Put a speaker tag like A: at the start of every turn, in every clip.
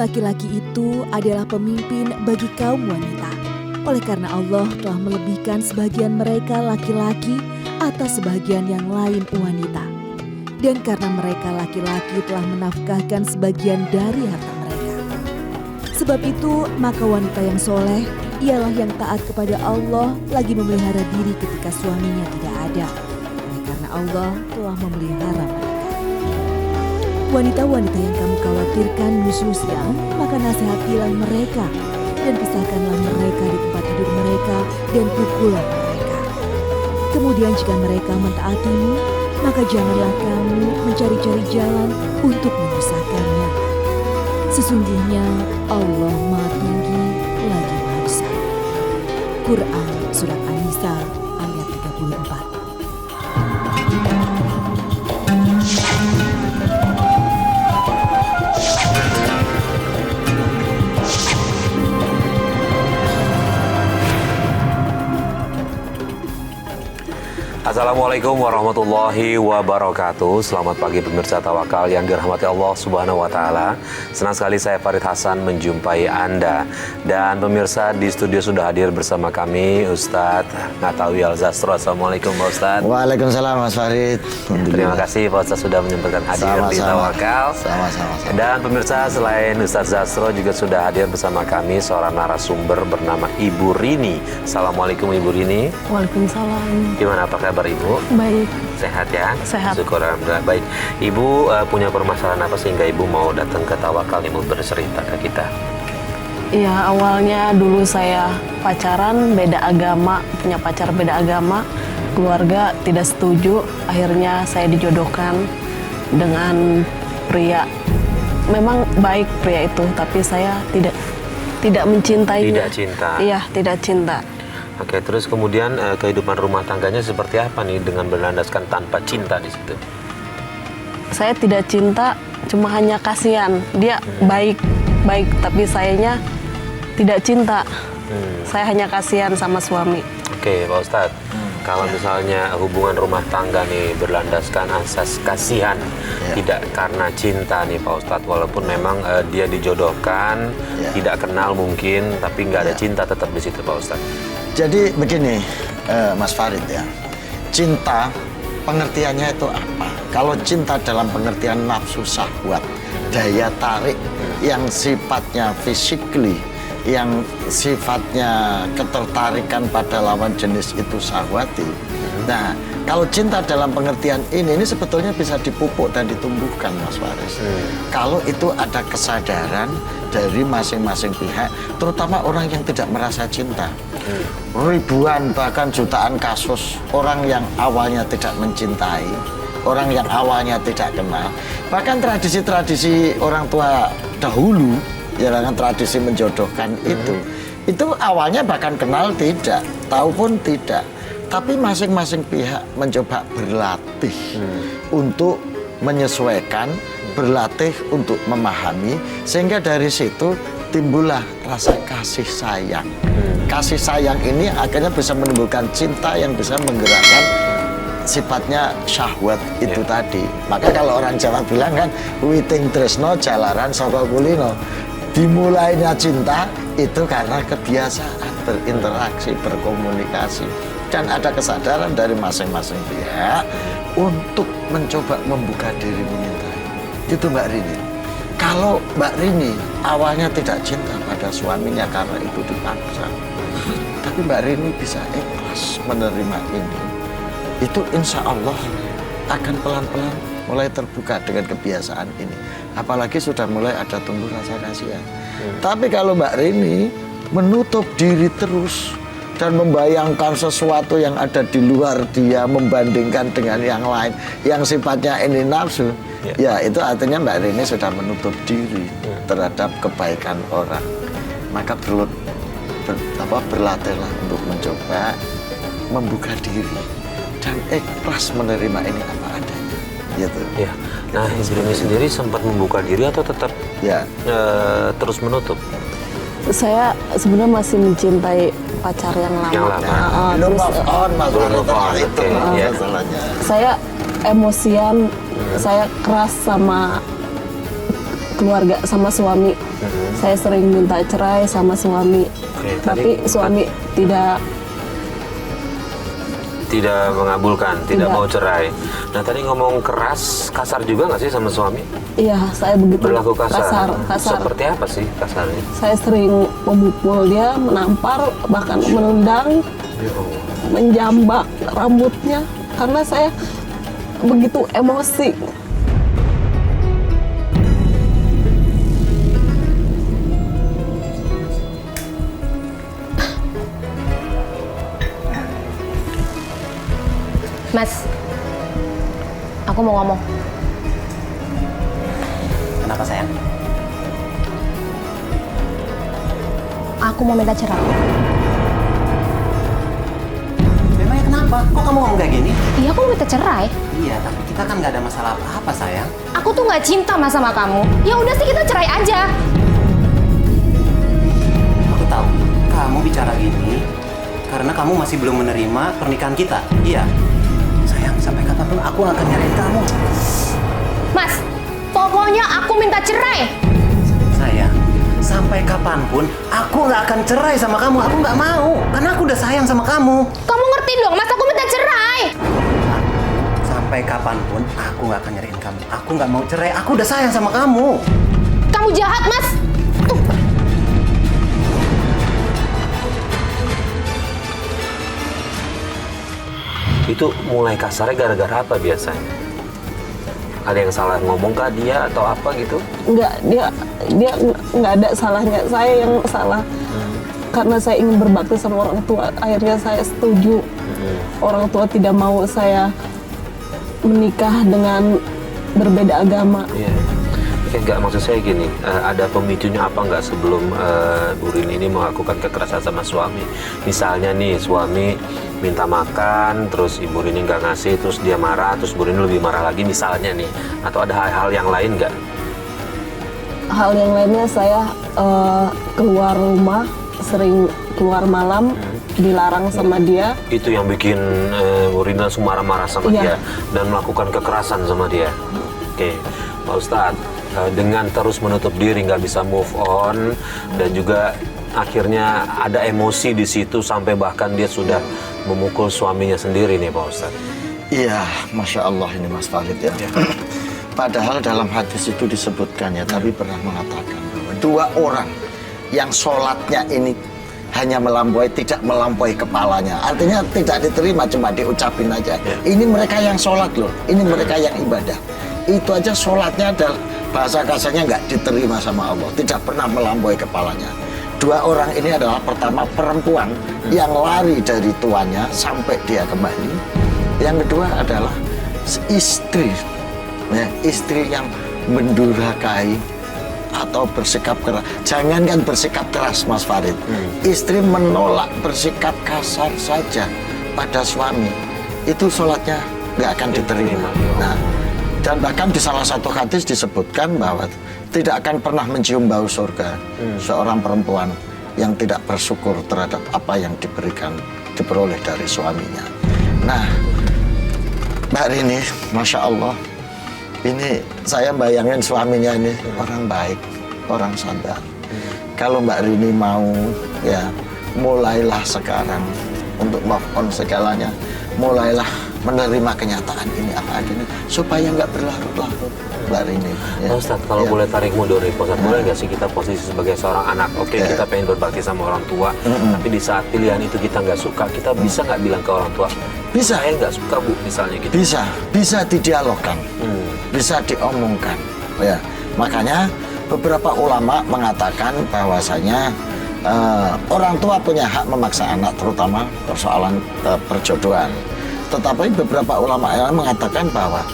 A: laki-laki itu adalah pemimpin bagi kaum wanita. Oleh karena Allah telah melebihkan sebagian mereka laki-laki atas sebagian yang lain wanita. Dan karena mereka laki-laki telah menafkahkan sebagian dari harta mereka. Sebab itu, maka wanita yang soleh ialah yang taat kepada Allah lagi memelihara diri ketika suaminya tidak ada. Oleh karena Allah telah memelihara mereka. Wanita-wanita yang kamu khawatirkan nusyuznya, maka nasihatilah mereka dan pisahkanlah mereka di tempat tidur mereka dan pukullah mereka. Kemudian jika mereka mentaatimu, maka janganlah kamu mencari-cari jalan untuk menyusahkannya. Sesungguhnya Allah Maha Tinggi lagi Maha Besar. Quran Surat An-Nisa ayat 34.
B: Assalamualaikum warahmatullahi wabarakatuh. Selamat pagi pemirsa Tawakal yang dirahmati Allah Subhanahu wa taala. Senang sekali saya Farid Hasan menjumpai Anda. Dan pemirsa di studio sudah hadir bersama kami Ustadz Ngatawi Al-Zastro. Assalamualaikum Pak Ustadz.
C: Waalaikumsalam Mas Farid.
B: Terima kasih Pak Ustadz sudah menyempatkan hadir di Tawakal.
C: Sama-sama.
B: Dan pemirsa selain Ustadz Zastro juga sudah hadir bersama kami seorang narasumber bernama Ibu Rini. Assalamualaikum Ibu Rini.
D: Waalaikumsalam.
B: Gimana apa kabar Ibu?
D: Baik.
B: Sehat ya?
D: Sehat.
B: Syukur alhamdulillah. Baik. Ibu punya permasalahan apa sehingga Ibu mau datang ke Tawakal Ibu bercerita ke kita?
D: Iya, awalnya dulu saya pacaran beda agama, punya pacar beda agama. Keluarga tidak setuju, akhirnya saya dijodohkan dengan pria. Memang baik pria itu, tapi saya tidak mencintainya.
B: Tidak cinta.
D: Iya, tidak cinta.
B: Oke, terus kemudian kehidupan rumah tangganya seperti apa nih dengan berlandaskan tanpa cinta di situ?
D: Saya tidak cinta, cuma hanya kasihan. Dia baik, tapi sayanya tidak cinta. Saya hanya kasihan sama suami.
B: Oke, Pak Ustadz. Kalau misalnya hubungan rumah tangga nih berlandaskan asas kasihan, tidak karena cinta nih Pak Ustadz, walaupun memang dia dijodohkan, tidak kenal mungkin, tapi nggak ada cinta tetap di situ Pak Ustadz.
C: Jadi begini Mas Farid ya, cinta pengertiannya itu apa? Kalau cinta dalam pengertian nafsu syahwat, daya tarik yang sifatnya physically, yang sifatnya ketertarikan pada lawan jenis itu syahwati. Nah, kalau cinta dalam pengertian ini sebetulnya bisa dipupuk dan ditumbuhkan Mas Faris. Kalau itu ada kesadaran dari masing-masing pihak, terutama orang yang tidak merasa cinta. Ribuan bahkan jutaan kasus orang yang awalnya tidak mencintai, orang yang awalnya tidak kenal. Bahkan tradisi-tradisi orang tua dahulu, ya kan, tradisi menjodohkan itu awalnya bahkan kenal tidak, tahu pun tidak. Tapi masing-masing pihak mencoba berlatih untuk menyesuaikan, berlatih untuk memahami, sehingga dari situ timbullah rasa kasih sayang. Kasih sayang ini akhirnya bisa menimbulkan cinta yang bisa menggerakkan sifatnya syahwat itu tadi. Maka kalau orang Jawa bilang kan, witing tresno jalaran saka kulino. Dimulainya cinta itu karena kebiasaan berinteraksi, berkomunikasi, dan ada kesadaran dari masing-masing pihak untuk mencoba membuka diri memintai. Itu Mbak Rini. Kalau Mbak Rini awalnya tidak cinta pada suaminya karena itu dipaksa, tapi Mbak Rini bisa ikhlas menerima ini, itu insya Allah akan pelan-pelan mulai terbuka dengan kebiasaan ini. Apalagi sudah mulai ada tumbuh rasa kasihan. Tapi kalau Mbak Rini menutup diri terus dan membayangkan sesuatu yang ada di luar dia, membandingkan dengan yang lain yang sifatnya ini nafsu, ya itu artinya Mbak Rini sudah menutup diri terhadap kebaikan orang. Maka berlatihlah untuk mencoba membuka diri dan ikhlas menerima ini apa adanya, gitu.
B: Ya. Nah, Ibu Rini sendiri sempat membuka diri atau tetap terus menutup?
D: Saya sebenarnya masih mencintai pacar yang lama.
B: Yang lama.
D: Saya emosian, saya keras sama keluarga sama suami. Saya sering minta cerai sama suami. Tapi suami
B: tidak mengabulkan, tidak mau cerai. Nah tadi ngomong keras, kasar juga nggak sih sama suami?
D: Iya, saya begitu.
B: Berlaku kasar.
D: Kasar.
B: Seperti apa sih kasarnya?
D: Saya sering memukul dia, menampar, bahkan menendang, menjambak rambutnya karena saya begitu emosi.
E: Mas, aku mau ngomong.
F: Kenapa sayang?
E: Aku mau minta cerai.
F: Memangnya kenapa? Kok kamu ngomong kayak gini?
E: Iya, aku mau minta cerai.
F: Iya, tapi kita kan nggak ada masalah apa-apa sayang.
E: Aku tuh nggak cinta mas sama kamu. Ya udah sih kita cerai aja.
F: Aku tahu kamu bicara gini karena kamu masih belum menerima pernikahan kita. Iya. Sayang, sampai kapanpun aku akan nyariin kamu.
E: Mas, pokoknya aku minta cerai.
F: Sayang, sampai kapanpun aku nggak akan cerai sama kamu. Aku nggak mau, karena aku udah sayang sama kamu.
E: Kamu ngerti dong mas, aku minta cerai.
F: Sampai kapanpun aku nggak akan nyariin kamu. Aku nggak mau cerai. Aku udah sayang sama kamu.
E: Kamu jahat mas.
B: Itu mulai kasarnya gara-gara apa biasanya? Ada yang salah ngomong kah dia atau apa gitu?
D: Enggak, dia nggak ada salahnya. Saya yang salah. Karena saya ingin berbakti sama orang tua, akhirnya saya setuju. Orang tua tidak mau saya menikah dengan berbeda agama.
B: Iya. Enggak, maksud saya gini, ada pemicunya apa nggak sebelum Bu Rini ini melakukan kekerasan sama suami? Misalnya nih, suami minta makan, terus Ibu Rini nggak ngasih, terus dia marah, terus Bu Rini lebih marah lagi misalnya nih. Atau ada hal-hal yang lain nggak?
D: Hal yang lainnya saya keluar rumah, sering keluar malam, dilarang sama dia.
B: Itu yang bikin Bu Rini langsung marah-marah sama dia dan melakukan kekerasan sama dia. Oke, Pak Ustadz, dengan terus menutup diri, nggak bisa move on, dan juga akhirnya ada emosi di situ sampai bahkan dia sudah memukul suaminya sendiri nih Pak Ustadz.
C: Iya, Masya Allah ini Mas Farid ya. Padahal dalam hadis itu disebutkan ya, tapi pernah mengatakan bahwa dua orang yang sholatnya ini hanya melampaui, tidak melampaui kepalanya. Artinya tidak diterima, cuma diucapin aja. Ini mereka yang sholat loh, ini mereka yang ibadah. Itu aja sholatnya adalah bahasa kasarnya nggak diterima sama Allah, tidak pernah melampaui kepalanya. Dua orang ini adalah pertama perempuan yang lari dari tuannya sampai dia kembali. Yang kedua adalah istri, ya, istri yang mendurhakai atau bersikap keras. Jangankan bersikap keras Mas Farid, istri menolak bersikap kasar saja pada suami, itu sholatnya nggak akan diterima. Nah, dan bahkan di salah satu hadis disebutkan bahwa tidak akan pernah mencium bau surga seorang perempuan yang tidak bersyukur terhadap apa yang diperoleh dari suaminya. Nah, Mbak Rini, Masya Allah, ini saya bayangin suaminya ini orang baik, orang sadar. Kalau Mbak Rini mau, ya mulailah sekarang untuk move on segalanya, mulailah menerima kenyataan ini apa adanya supaya nggak berlarut-larut, Mbak Rini.
B: Ya. Ustadz, kalau boleh tarik mundur nih, Ustadz, boleh nggak sih kita posisi sebagai seorang anak? Oke, kita pengen berbakti sama orang tua, tapi di saat pilihan itu kita nggak suka, kita bisa nggak bilang ke orang tua?
C: Bisa.
B: Saya nggak suka Bu, misalnya gitu.
C: Bisa didialogkan, bisa diomongkan. Ya, makanya beberapa ulama mengatakan bahwasanya orang tua punya hak memaksa anak, terutama persoalan perjodohan. Tetapi beberapa ulama yang mengatakan bahwa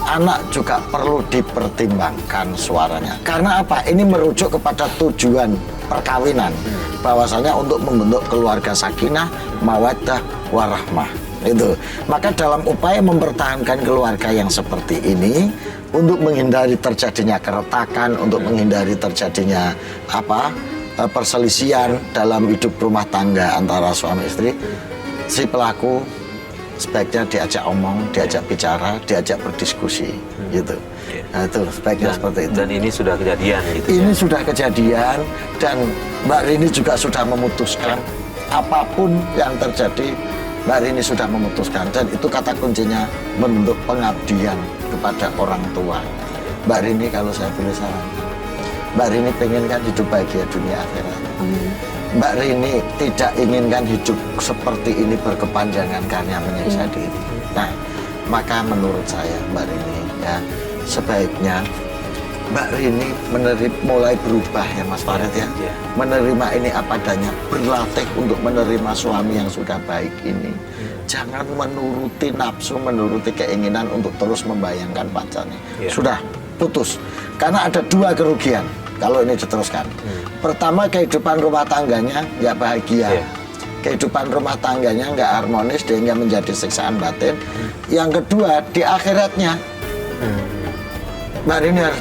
C: anak juga perlu dipertimbangkan suaranya. Karena apa? Ini merujuk kepada tujuan perkawinan. Bahwasanya untuk membentuk keluarga sakinah, mawaddah, warahmah. Itu. Maka dalam upaya mempertahankan keluarga yang seperti ini, untuk menghindari terjadinya keretakan, untuk menghindari terjadinya perselisihan dalam hidup rumah tangga antara suami istri, si pelaku sebaiknya diajak omong, diajak bicara, diajak berdiskusi, gitu. Nah, itu sebaiknya seperti itu.
B: Dan ini sudah kejadian gitu.
C: Ini sudah kejadian dan Mbak Rini juga sudah memutuskan apapun yang terjadi, Mbak Rini sudah memutuskan dan itu kata kuncinya bentuk pengabdian kepada orang tua. Mbak Rini kalau saya boleh saran, Mbak Rini pengen kan hidup bahagia dunia akhirat. Mbak Rini tidak inginkan hidup seperti ini berkepanjangan karena menyiksa diri. Nah, maka menurut saya Mbak Rini ya sebaiknya Mbak Rini mulai berubah ya Mas Farid ya. Menerima ini apa adanya, berlatih untuk menerima suami yang sudah baik ini. Jangan menuruti nafsu, menuruti keinginan untuk terus membayangkan pacarnya. Sudah putus. Karena ada dua kerugian kalau ini diteruskan. Pertama, kehidupan rumah tangganya nggak bahagia. Kehidupan rumah tangganya nggak harmonis sehingga menjadi siksaan batin. Yang kedua, di akhiratnya Mbak Rini harus